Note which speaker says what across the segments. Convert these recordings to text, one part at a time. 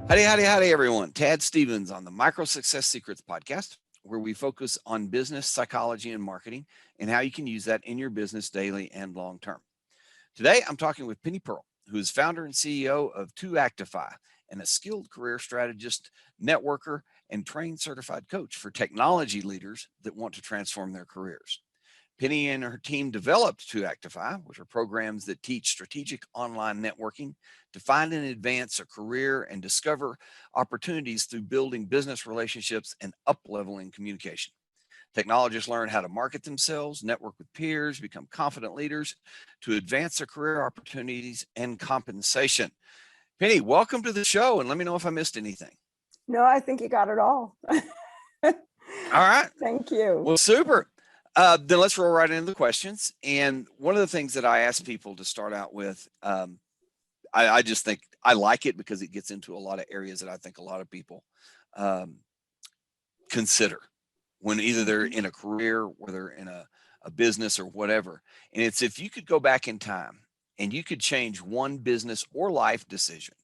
Speaker 1: Howdy, everyone. Tad Stevens on the Micro Success Secrets podcast, where we focus on business psychology and marketing and how you can use that in your business daily and long term. Today, I'm talking with Penny Pearl, who is founder and CEO of 2Actify and a skilled career strategist, networker, and trained certified coach for technology leaders that want to transform their careers. Penny and her team developed 2Actify, which are programs that teach strategic online networking to find and advance a career and discover opportunities through building business relationships and up-leveling communication. Technologists learn how to market themselves, network with peers, become confident leaders to advance their career opportunities and compensation. Penny, welcome to the show, and let me know if I missed anything.
Speaker 2: No, I think you got it all.
Speaker 1: All right.
Speaker 2: Thank you.
Speaker 1: Well, super. Then let's roll right into the questions. And one of the things that I ask people to start out with, I just think I like it because it gets into a lot of areas that I think a lot of people consider when either they're in a career or they're in a business or whatever. And it's if you could go back in time and you could change one business or life decision,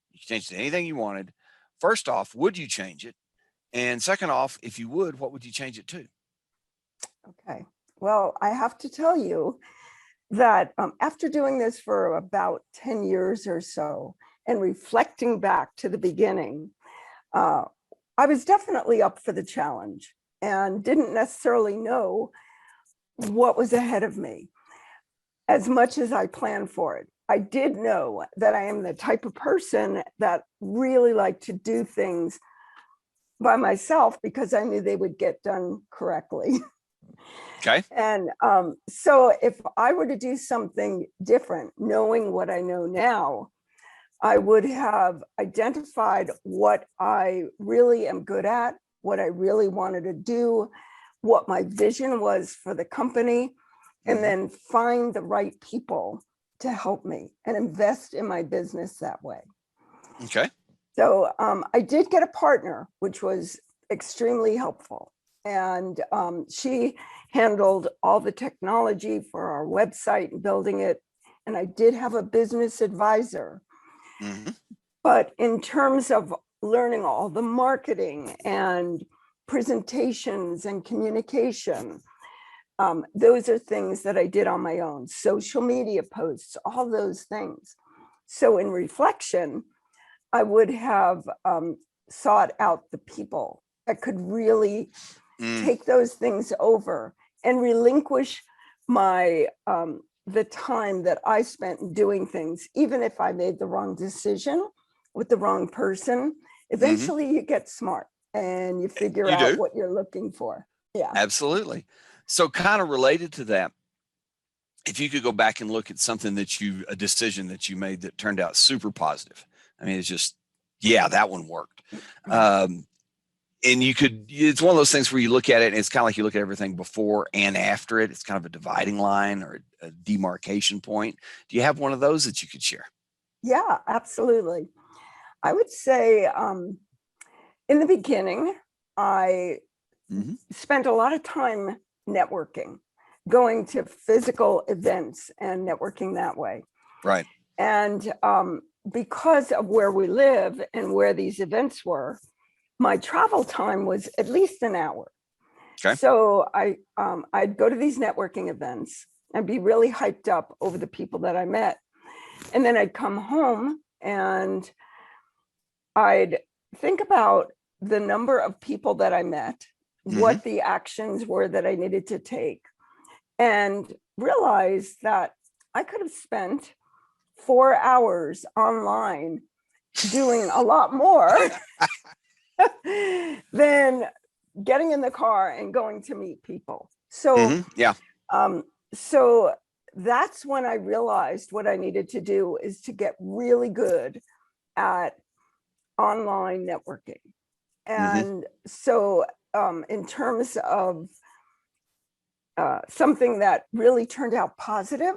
Speaker 1: you could change it to anything you wanted. First off, would you change it? And second off, if you would, what would you change it to?
Speaker 2: Okay. Well, I have to tell you that after doing this for about 10 years or so and reflecting back to the beginning, I was definitely up for the challenge and didn't necessarily know what was ahead of me as much as I planned for it. I did know that I am the type of person that really liked to do things by myself because I knew they would get done correctly.
Speaker 1: Okay.
Speaker 2: And so if I were to do something different, knowing what I know now, I would have identified what I really am good at, what I really wanted to do, what my vision was for the company, and then find the right people to help me and invest in my business that way.
Speaker 1: Okay.
Speaker 2: So I did get a partner, which was extremely helpful. And she handled all the technology for our website and building it. And I did have a business advisor. But in terms of learning all the marketing and presentations and communication, those are things that I did on my own. Social media posts, all those things. So in reflection, I would have sought out the people that could really take those things over and relinquish my the time that I spent doing things, even if I made the wrong decision with the wrong person. Eventually you get smart and you figure out what you're looking for. Yeah,
Speaker 1: absolutely. So kind of related to that, if you could go back and look at something a decision that you made that turned out super positive. I mean, it's just, yeah, that one worked. And it's one of those things where you look at it and it's kind of like you look at everything before and after it. It's kind of a dividing line or a demarcation point. Do you have one of those that you could share?
Speaker 2: Yeah, absolutely. I would say in the beginning, I spent a lot of time networking, going to physical events and networking that way.
Speaker 1: Right.
Speaker 2: And because of where we live and where these events were, my travel time was at least an hour. Okay. So I'd go to these networking events and be really hyped up over the people that I met. And then I'd come home and I'd think about the number of people that I met, what the actions were that I needed to take, and realize that I could have spent 4 hours online doing a lot more than getting in the car and going to meet people. So, so that's when I realized what I needed to do is to get really good at online networking. And so in terms of something that really turned out positive,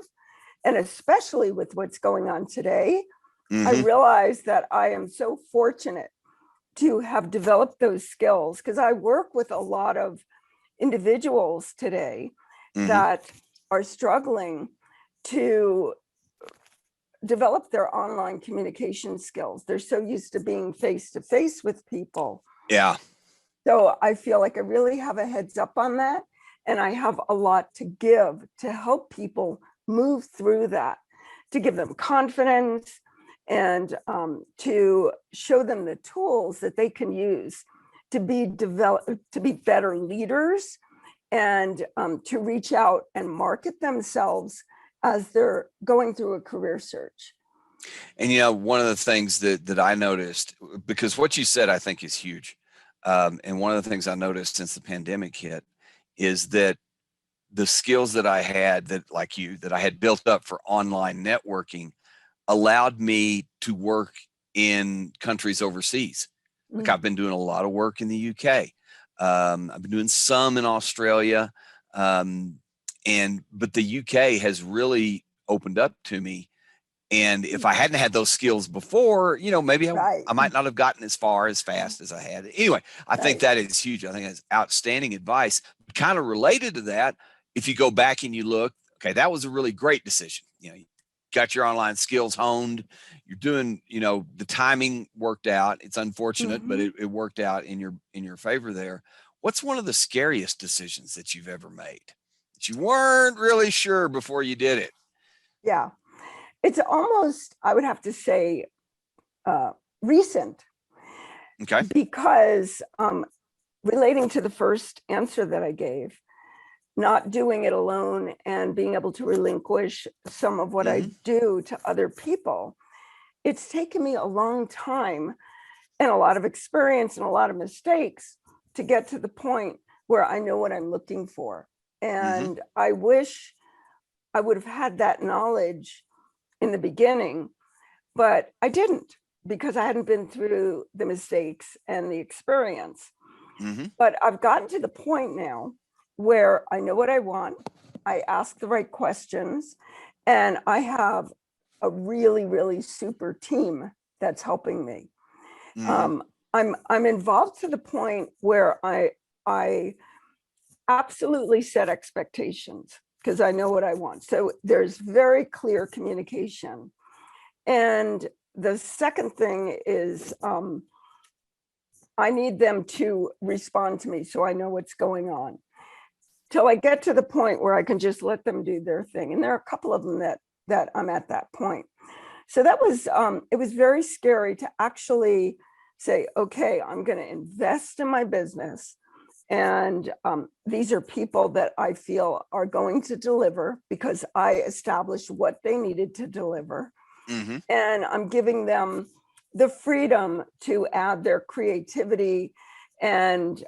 Speaker 2: and especially with what's going on today, I realized that I am so fortunate to have developed those skills because I work with a lot of individuals today that are struggling to develop their online communication skills. They're so used to being face to face with people.
Speaker 1: Yeah.
Speaker 2: So I feel like I really have a heads up on that. And I have a lot to give to help people move through that, to give them confidence and to show them the tools that they can use to be better leaders and to reach out and market themselves as they're going through a career search.
Speaker 1: And, one of the things that I noticed, because what you said, I think is huge. And one of the things I noticed since the pandemic hit is that the skills that I had that I had built up for online networking allowed me to work in countries overseas. Like I've been doing a lot of work in the UK. I've been doing some in Australia. But the UK has really opened up to me. And if I hadn't had those skills before, maybe I might not have gotten as far as fast as I had. Anyway, I think that is huge. I think that's outstanding advice. Kind of related to that, if you go back and you look, okay, that was a really great decision. You got your online skills honed. You're doing, the timing worked out. It's unfortunate, but it worked out in your favor there. What's one of the scariest decisions that you've ever made that you weren't really sure before you did it?
Speaker 2: Yeah. It's almost, I would have to say, recent.
Speaker 1: Okay.
Speaker 2: Because relating to the first answer that I gave, not doing it alone and being able to relinquish some of what I do to other people, it's taken me a long time and a lot of experience and a lot of mistakes to get to the point where I know what I'm looking for. And I wish I would have had that knowledge in the beginning, but I didn't, because I hadn't been through the mistakes and the experience. But I've gotten to the point now where I know what I want. I ask the right questions, and I have a really, really super team that's helping me. I'm involved to the point where I absolutely set expectations, because I know what I want. So there's very clear communication. And the second thing is I need them to respond to me so I know what's going on, till I get to the point where I can just let them do their thing. And there are a couple of them that I'm at that point. So that was, it was very scary to actually say, okay, I'm going to invest in my business. And these are people that I feel are going to deliver, because I established what they needed to deliver. And I'm giving them the freedom to add their creativity and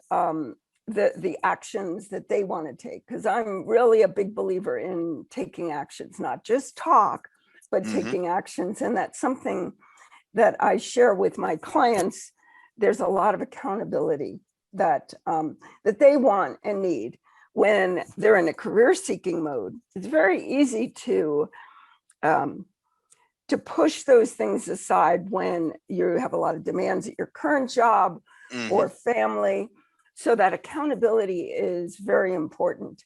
Speaker 2: the actions that they want to take. Because I'm really a big believer in taking actions, not just talk, but taking actions. And that's something that I share with my clients. There's a lot of accountability that they want and need when they're in a career seeking mode. It's very easy to push those things aside when you have a lot of demands at your current job or family. So that accountability is very important.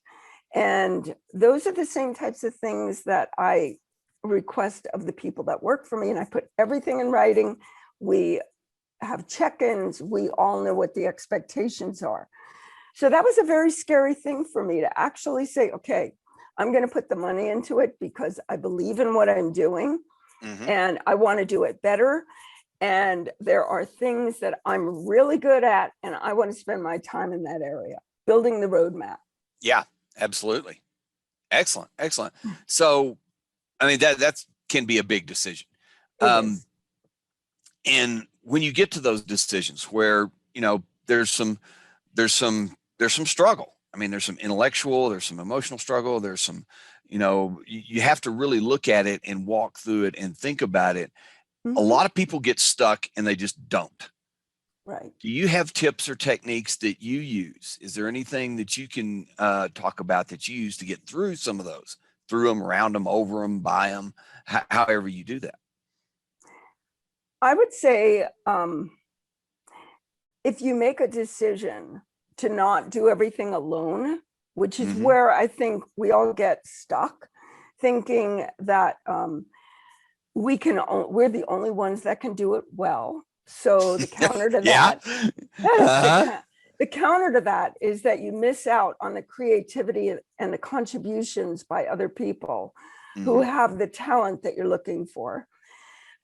Speaker 2: And those are the same types of things that I request of the people that work for me. And I put everything in writing. We have check-ins. We all know what the expectations are. So that was a very scary thing for me to actually say, okay, I'm going to put the money into it because I believe in what I'm doing and I want to do it better. And there are things that I'm really good at, and I want to spend my time in that area, building the roadmap.
Speaker 1: Yeah, absolutely. Excellent. Excellent. So, I mean, that can be a big decision. And when you get to those decisions where, there's some struggle. I mean, there's some intellectual, there's some emotional struggle. There's some, you have to really look at it and walk through it and think about it. A lot of people get stuck and they just don't.
Speaker 2: Right.
Speaker 1: Do you have tips or techniques that you use? Is there anything that you can talk about that you use to get through some of those, through them, around them, over them, by them, however you do that?
Speaker 2: I would say if you make a decision to not do everything alone, which is where I think we all get stuck, thinking that we're the only ones that can do it well. So the counter to
Speaker 1: Yeah.
Speaker 2: that,
Speaker 1: Uh-huh.
Speaker 2: the counter to that is that you miss out on the creativity and the contributions by other people who
Speaker 1: Mhm.
Speaker 2: have the talent that you're looking for.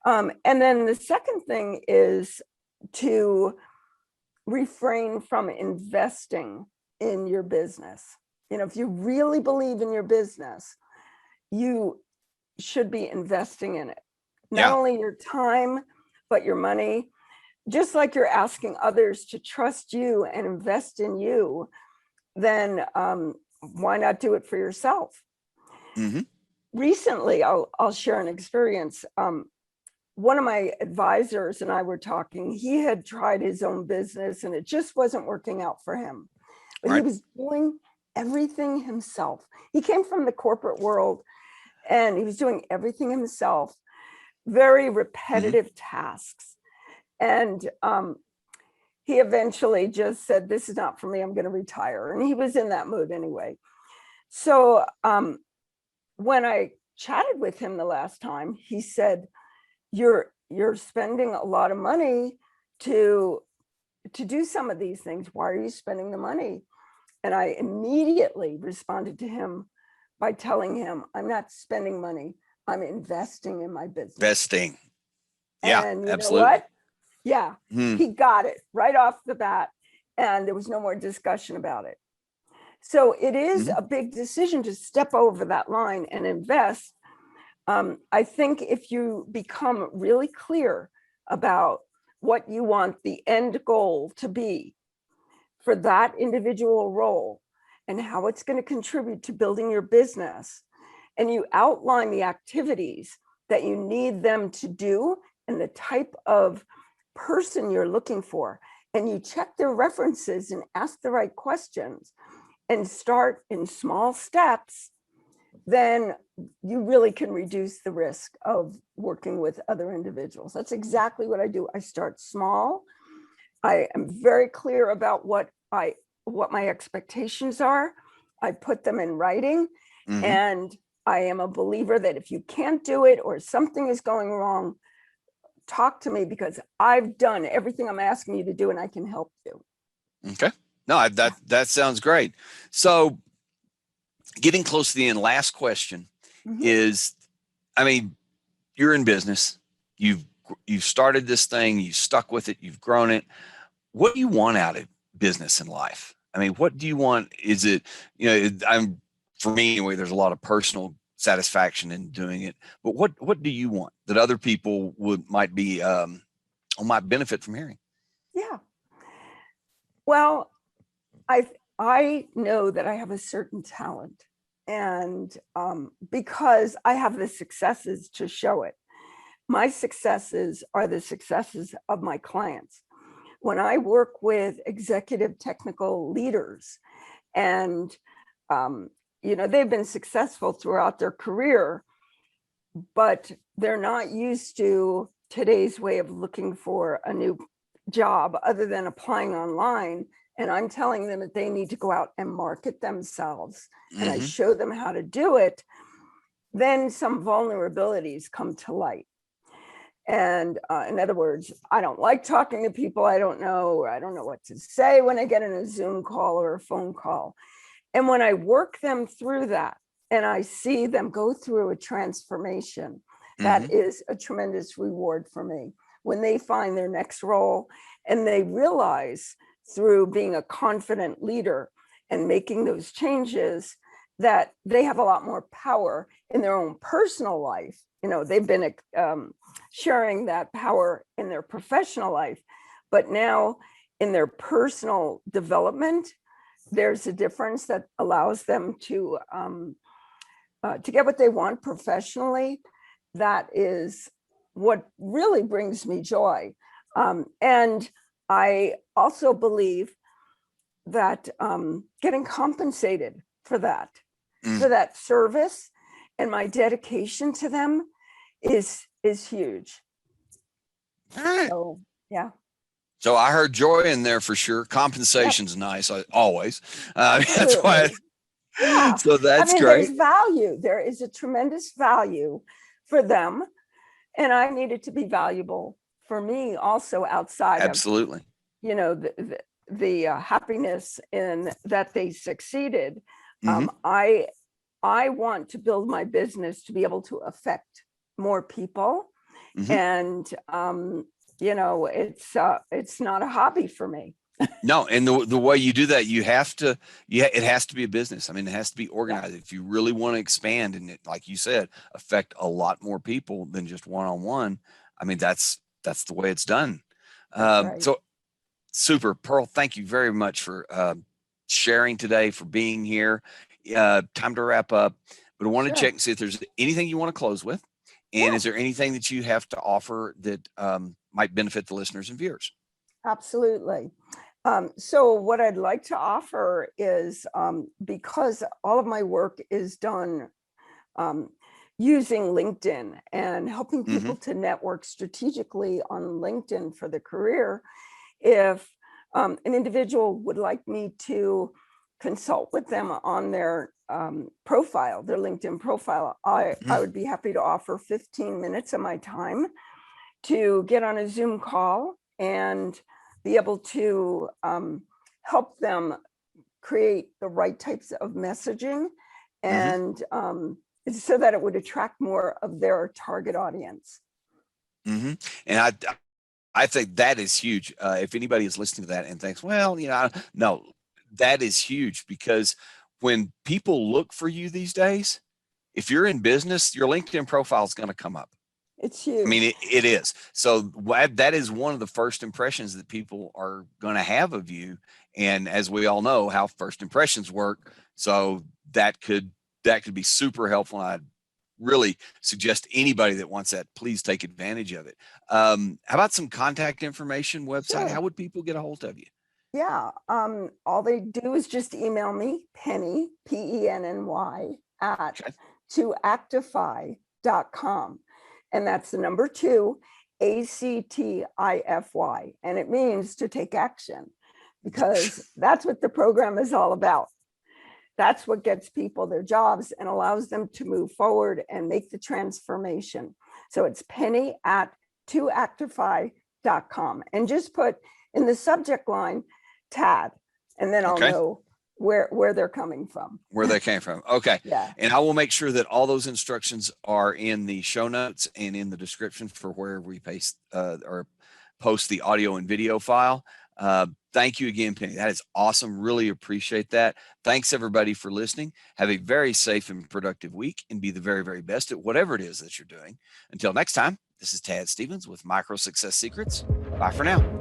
Speaker 2: And then the second thing is to refrain from investing in your business. If you really believe in your business, you should be investing in it. Not
Speaker 1: Yeah.
Speaker 2: only your time, but your money. Just like you're asking others to trust you and invest in you, then why not do it for yourself?
Speaker 1: Mhm.
Speaker 2: Recently, I'll share an experience. One of my advisors and I were talking. He had tried his own business and it just wasn't working out for him. But he
Speaker 1: Right.
Speaker 2: was doing everything himself. He came from the corporate world and he was doing everything himself, very
Speaker 1: Mhm.
Speaker 2: repetitive tasks. And he eventually just said, "This is not for me. I'm going to retire." And he was in that mood anyway. So when I chatted with him the last time, he said, you're spending a lot of money to do some of these things. Why are you spending the money? And I immediately responded to him by telling him, I'm not spending money, I'm investing in my business.
Speaker 1: Best thing. Yeah,
Speaker 2: And you know
Speaker 1: absolutely.
Speaker 2: what? Yeah,
Speaker 1: Hmm.
Speaker 2: he got it right off the bat. And there was no more discussion about it. So it is
Speaker 1: Mhm.
Speaker 2: a big decision to step over that line and invest. I think if you become really clear about what you want the end goal to be for that individual role and how it's going to contribute to building your business, and you outline the activities that you need them to do and the type of person you're looking for, and you check their references and ask the right questions and start in small steps, then you really can reduce the risk of working with other individuals. That's exactly what I do. I start small. I am very clear about what my expectations are. I put them in writing,
Speaker 1: Mhm.
Speaker 2: and I am a believer that if you can't do it or something is going wrong, talk to me because I've done everything I'm asking you to do and I can help you.
Speaker 1: Okay. No, that sounds great. So, getting close to the end, last question
Speaker 2: Mhm.
Speaker 1: is, I mean, you're in business. You've you've started this thing, you've stuck with it, you've grown it. What do you want out of business and life? I mean, what do you want? Is it, I'm for me anyway, there's a lot of personal satisfaction in doing it. But what do you want that other people might be or might benefit from hearing?
Speaker 2: Yeah. Well, I know that I have a certain talent, and because I have the successes to show it. My successes are the successes of my clients. When I work with executive technical leaders, and um, they've been successful throughout their career, but they're not used to today's way of looking for a new job other than applying online. And I'm telling them that they need to go out and market themselves. And I
Speaker 1: Hmm.
Speaker 2: show them how to do it. Then some vulnerabilities come to light. And in other words, I don't like talking to people I don't know, or I don't know what to say when I get in a Zoom call or a phone call. And when I work them through that and I see them go through a transformation, that
Speaker 1: Hmm.
Speaker 2: is a tremendous reward for me. When they find their next role and they realize through being a confident leader and making those changes that they have a lot more power in their own personal life. They've been sharing that power in their professional life, but now in their personal development, there's a difference that allows them to get what they want professionally. That is what really brings me joy. And I also believe that getting compensated
Speaker 1: Mm.
Speaker 2: for that service and my dedication to them is huge.
Speaker 1: All right.
Speaker 2: So yeah.
Speaker 1: So I heard joy in there for sure.
Speaker 2: Yep.
Speaker 1: Compensation's nice, always. That's why.
Speaker 2: Absolutely. Yeah.
Speaker 1: So
Speaker 2: I
Speaker 1: that's
Speaker 2: mean, there's
Speaker 1: great.
Speaker 2: value. There is a tremendous value for them. And I needed to be valuable for me also outside of,
Speaker 1: Absolutely.
Speaker 2: you know, the happiness in that they succeeded.
Speaker 1: Hmm.
Speaker 2: I want to build my business to be able to affect more people.
Speaker 1: Hmm.
Speaker 2: And, you know, it's not a hobby for me.
Speaker 1: No, and the way you do that, you have to, yeah, it has to be a business. I mean, it has to be
Speaker 2: Yeah,
Speaker 1: organized. If you really want to expand and it, like you said, affect a lot more people than just one-on-one, I mean, that's the way it's done.
Speaker 2: that's right.
Speaker 1: So super, Pearl. Thank you very much for sharing today, for being here. Time to wrap up, but I want to check
Speaker 2: Sure.
Speaker 1: and see if there's anything you want to close with, and
Speaker 2: Yeah,
Speaker 1: is there anything that you have to offer that might benefit the listeners and viewers?
Speaker 2: absolutely. So what I'd like to offer is, because all of my work is done um, using LinkedIn and helping
Speaker 1: Hmm.
Speaker 2: people to network strategically on LinkedIn for their career, if an individual would like me to consult with them on their profile, their LinkedIn profile, I would be happy to offer 15 minutes of my time to get on a Zoom call and be able to help them create the right types of messaging,
Speaker 1: Hmm.
Speaker 2: and so that it would attract more of their target audience.
Speaker 1: Hmm. And I think that is huge. If anybody is listening to that and thinks, well, no, that is huge, because when people look for you these days, if you're in business, your LinkedIn profile is going to come up.
Speaker 2: It's
Speaker 1: I mean,
Speaker 2: huge.
Speaker 1: it is. So that is one of the first impressions that people are going to have of you. And as we all know how first impressions work, so that could be super helpful. And I'd really suggest anybody that wants that, please take advantage of it. How about some contact information, website? How
Speaker 2: Sure.
Speaker 1: would people get a hold of you?
Speaker 2: Yeah. All they do is just email me, Penny, Penny, at
Speaker 1: Okay.
Speaker 2: toactify.com. And that's the number two, ACTIFY. And it means to take action, because that's what the program is all about. That's what gets people their jobs and allows them to move forward and make the transformation. So it's Penny at toactify.com. And just put in the subject line TAD, and then I'll
Speaker 1: Okay.
Speaker 2: know where they're coming from.
Speaker 1: Where they came from. Okay.
Speaker 2: Yeah.
Speaker 1: And I will make sure that all those instructions are in the show notes and in the description for where we paste or post the audio and video file. Thank you again, Penny. That is awesome. Really appreciate that. Thanks everybody for listening. Have a very safe and productive week, and be the very, very best at whatever it is that you're doing. Until next time, this is Tad Stevens with Micro Success Secrets. Bye for now.